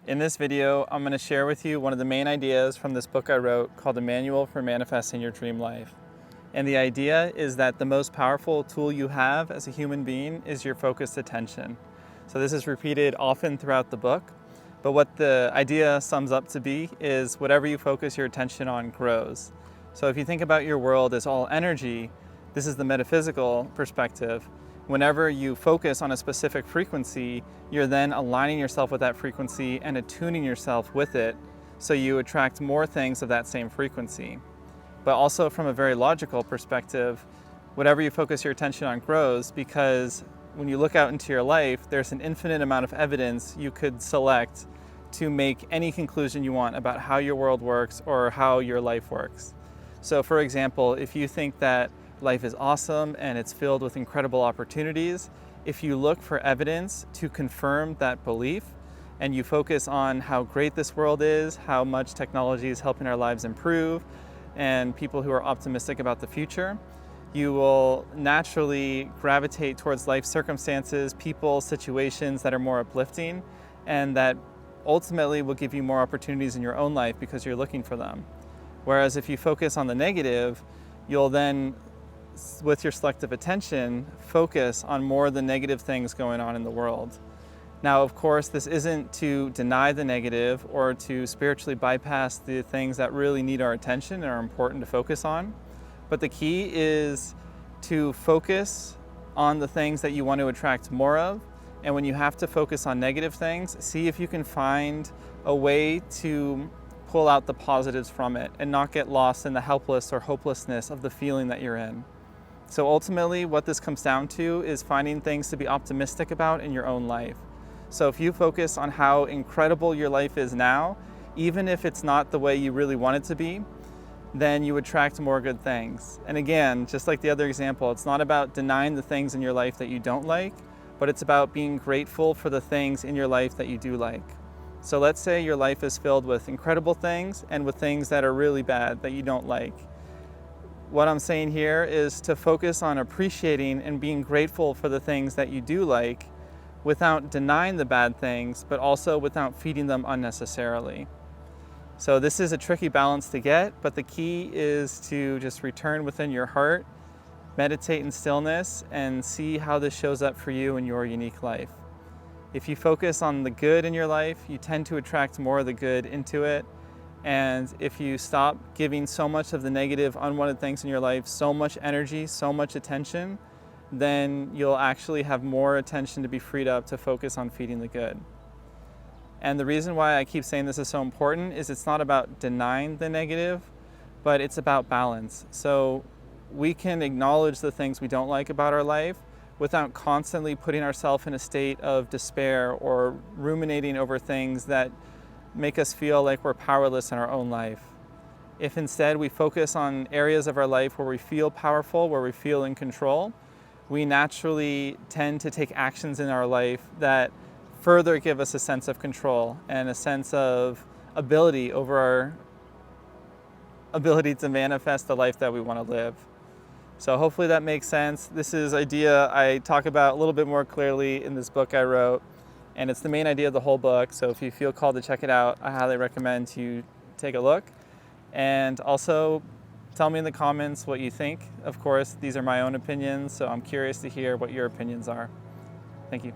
In this video, I'm going to share with you one of the main ideas from this book I wrote called A Manual for Manifesting Your Dream Life. And the idea is that the most powerful tool you have as a human being is your focused attention. So this is repeated often throughout the book, but what the idea sums up to be is whatever you focus your attention on grows. So if you think about your world as all energy, this is the metaphysical perspective. Whenever you focus on a specific frequency, you're then aligning yourself with that frequency and attuning yourself with it so you attract more things of that same frequency. But also from a very logical perspective, whatever you focus your attention on grows, because when you look out into your life, there's an infinite amount of evidence you could select to make any conclusion you want about how your world works or how your life works. So for example, if you think that life is awesome and it's filled with incredible opportunities, if you look for evidence to confirm that belief and you focus on how great this world is, how much technology is helping our lives improve, and people who are optimistic about the future, you will naturally gravitate towards life circumstances, people, situations that are more uplifting and that ultimately will give you more opportunities in your own life because you're looking for them. Whereas if you focus on the negative, you'll then, with your selective attention, focus on more of the negative things going on in the world. Now, of course, this isn't to deny the negative or to spiritually bypass the things that really need our attention and are important to focus on. But the key is to focus on the things that you want to attract more of. And when you have to focus on negative things, see if you can find a way to pull out the positives from it and not get lost in the helpless or hopelessness of the feeling that you're in. So ultimately, what this comes down to is finding things to be optimistic about in your own life. So if you focus on how incredible your life is now, even if it's not the way you really want it to be, then you attract more good things. And again, just like the other example, it's not about denying the things in your life that you don't like, but it's about being grateful for the things in your life that you do like. So let's say your life is filled with incredible things and with things that are really bad that you don't like. What I'm saying here is to focus on appreciating and being grateful for the things that you do like without denying the bad things, but also without feeding them unnecessarily. So this is a tricky balance to get, but the key is to just return within your heart, meditate in stillness, and see how this shows up for you in your unique life. If you focus on the good in your life, you tend to attract more of the good into it. And if you stop giving so much of the negative, unwanted things in your life, so much energy, so much attention, then you'll actually have more attention to be freed up to focus on feeding the good. And the reason why I keep saying this is so important is it's not about denying the negative, but it's about balance. So we can acknowledge the things we don't like about our life without constantly putting ourselves in a state of despair or ruminating over things that make us feel like we're powerless in our own life. If instead we focus on areas of our life where we feel powerful, where we feel in control, we naturally tend to take actions in our life that further give us a sense of control and a sense of ability over our ability to manifest the life that we want to live. So hopefully that makes sense. This is idea I talk about a little bit more clearly in this book I wrote, and it's the main idea of the whole book. So if you feel called to check it out, I highly recommend you take a look. And also tell me in the comments what you think. Of course, these are my own opinions, so I'm curious to hear what your opinions are. Thank you.